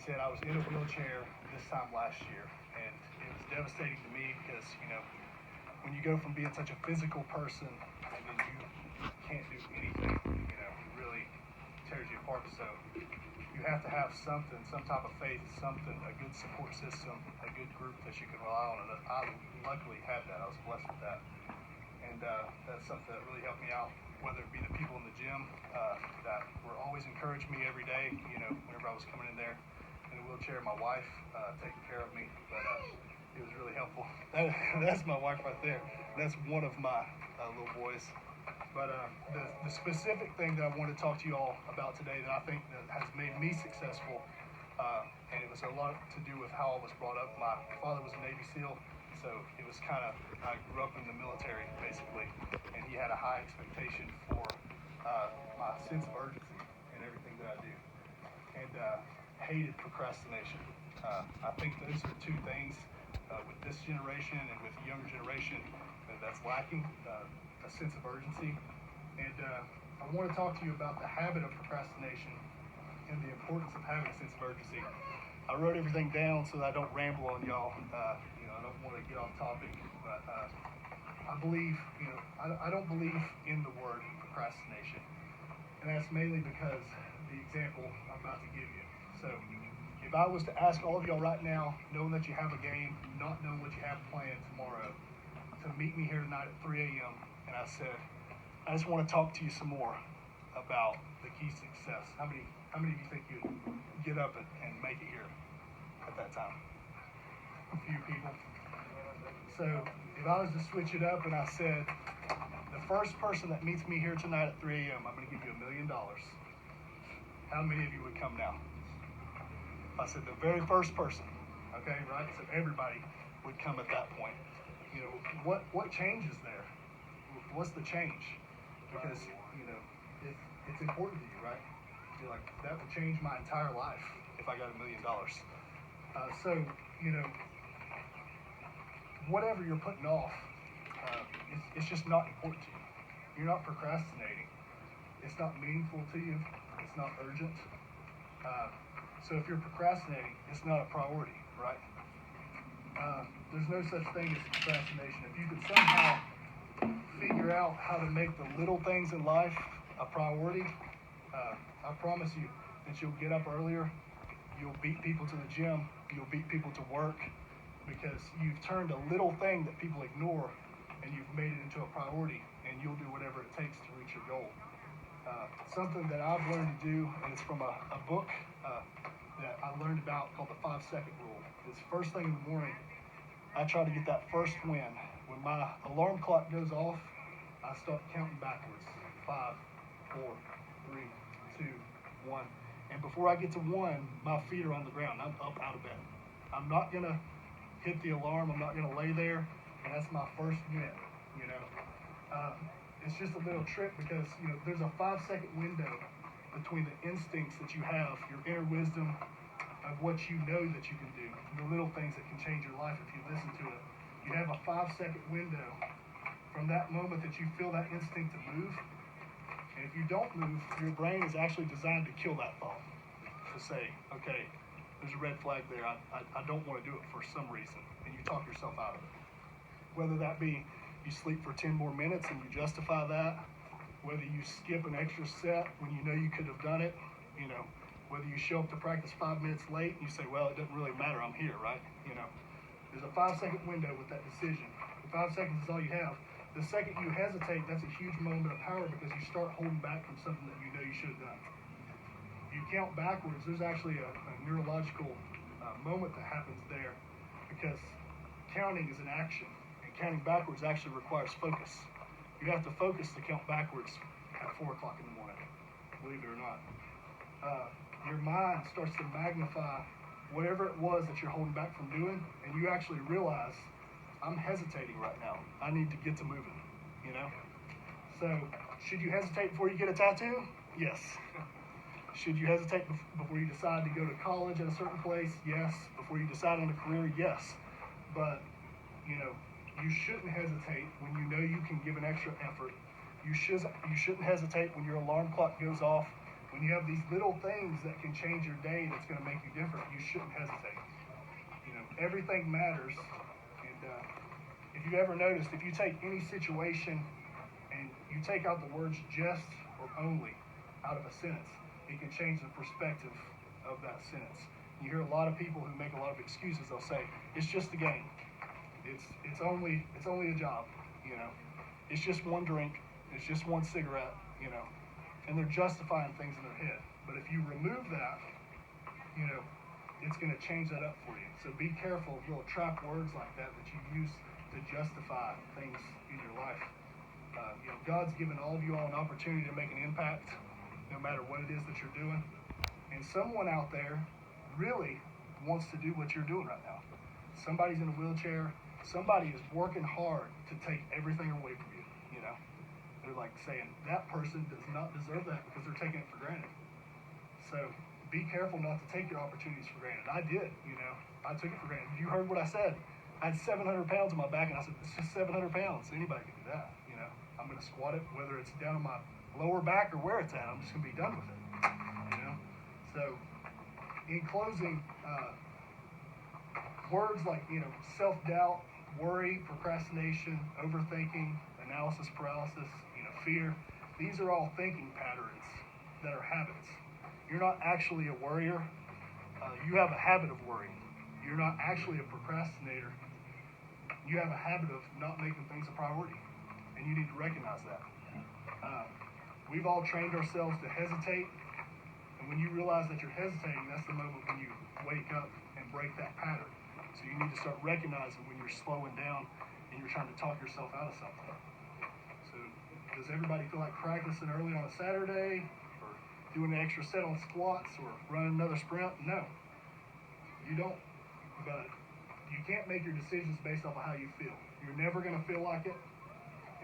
said, I was in a wheelchair this time last year, and it was devastating to me because, when you go from being such a physical person and then you can't do anything, it really tears you apart. So you have to have something, some type of faith, something, a good support system, a good group that you can rely on. And I luckily had that. I was blessed with that. And that's something that really helped me out, whether it be the people in the gym that were always encouraging me every day, whenever I was coming in there in a wheelchair, my wife taking care of me. But it was really helpful. That's my wife right there. That's one of my little boys. But the specific thing that I want to talk to you all about today that I think that has made me successful, and it was a lot to do with how I was brought up. My father was a Navy SEAL, so it was I grew up in the military, basically, and he had a high expectation for my sense of urgency in everything that I do, and hated procrastination. I think those are two things with this generation and with the younger generation that's lacking, a sense of urgency. And I want to talk to you about the habit of procrastination and the importance of having a sense of urgency. I wrote everything down so that I don't ramble on y'all. I don't want to get off topic, but I believe, I don't believe in the word procrastination. And that's mainly because the example I'm about to give you. So if I was to ask all of y'all right now, knowing that you have a game, not knowing what you have planned tomorrow, to meet me here tonight at 3 a.m., and I said, I just want to talk to you some more about the key to success. How many of you think you'd get up and make it here at that time? A few people. So if I was to switch it up and I said, the first person that meets me here tonight at 3 a.m., I'm going to give you $1 million. How many of you would come now? I said the very first person, okay, right? So everybody would come at that point. What changes there? What's the change? Because, it's important to you, right? You're like, that would change my entire life if I got $1 million. So, whatever you're putting off, it's just not important to you. You're not procrastinating. It's not meaningful to you. It's not urgent. So if you're procrastinating, it's not a priority, right? There's no such thing as procrastination. If you could somehow figure out how to make the little things in life a priority, I promise you that you'll get up earlier, you'll beat people to the gym, you'll beat people to work, because you've turned a little thing that people ignore and you've made it into a priority, and you'll do whatever it takes to reach your goal. Something that I've learned to do, and it's from a book that I learned about called the 5-second rule. It's first thing in the morning, I try to get that first win. When my alarm clock goes off, I start counting backwards. 5, 4, 3, 2, 1. And before I get to 1, my feet are on the ground. I'm up out of bed. I'm not going to hit the alarm. I'm not going to lay there. And that's my first win, It's just a little trick because, there's a 5-second window between the instincts that you have, your inner wisdom of what you know that you can do, the little things that can change your life if you listen to it. You have a 5-second window from that moment that you feel that instinct to move. And if you don't move, your brain is actually designed to kill that thought. To say, okay, there's a red flag there. I don't want to do it for some reason. And you talk yourself out of it. Whether that be you sleep for 10 more minutes and you justify that, whether you skip an extra set when you know you could have done it, whether you show up to practice 5 minutes late and you say, well, it doesn't really matter, I'm here, right? There's a 5-second window with that decision. The 5 seconds is all you have. The second you hesitate, that's a huge moment of power because you start holding back from something that you know you should have done. You count backwards, there's actually a neurological moment that happens there because counting is an action, and counting backwards actually requires focus. You have to focus to count backwards at 4 o'clock in the morning, believe it or not. Your mind starts to magnify whatever it was that you're holding back from doing, and you actually realize, I'm hesitating right now. I need to get to moving, So, should you hesitate before you get a tattoo? Yes. Should you hesitate before you decide to go to college at a certain place? Yes. Before you decide on a career? Yes. But, you shouldn't hesitate when you know you can give an extra effort. You shouldn't hesitate when your alarm clock goes off, When you have these little things that can change your day that's going to make you different, you shouldn't hesitate. Everything matters. And if you've ever noticed, if you take any situation and you take out the words just or only out of a sentence, it can change the perspective of that sentence. You hear a lot of people who make a lot of excuses. They'll say, it's just a game. It's only a job, It's just one drink. It's just one cigarette, And they're justifying things in their head. But if you remove that, it's going to change that up for you. So be careful of little trap words like that you use to justify things in your life. God's given all of you all an opportunity to make an impact, no matter what it is that you're doing. And someone out there really wants to do what you're doing right now. Somebody's in a wheelchair. Somebody is working hard to take everything away from you, They're like saying, that person does not deserve that because they're taking it for granted. So be careful not to take your opportunities for granted. I did, I took it for granted. You heard what I said. I had 700 pounds on my back, and I said, it's just 700 pounds. Anybody can do that, I'm going to squat it, whether it's down on my lower back or where it's at. I'm just going to be done with it, So in closing, words like, self-doubt, worry, procrastination, overthinking, analysis paralysis, fear, these are all thinking patterns that are habits. You're not actually a worrier. You have a habit of worrying. You're not actually a procrastinator. You have a habit of not making things a priority, and you need to recognize that. We've all trained ourselves to hesitate, and when you realize that you're hesitating, that's the moment when you wake up and break that pattern. So you need to start recognizing when you're slowing down and you're trying to talk yourself out of something. So does everybody feel like practicing early on a Saturday, or doing an extra set on squats, or running another sprint? No, you don't. But you can't make your decisions based off of how you feel. You're never going to feel like it.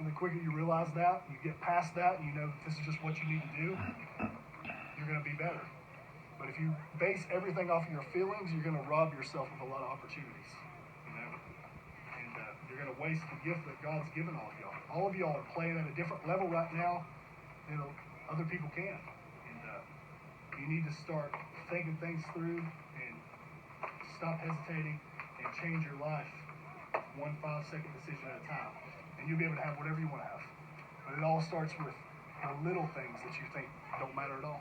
And the quicker you realize that, you get past that, and this is just what you need to do, you're going to be better. But if you base everything off of your feelings, you're going to rob yourself of a lot of opportunities, And you're going to waste the gift that God's given all of y'all. All of y'all are playing at a different level right now than other people can. And you need to start thinking things through and stop hesitating and change your life 1 5-second decision at a time. And you'll be able to have whatever you want to have. But it all starts with the little things that you think don't matter at all.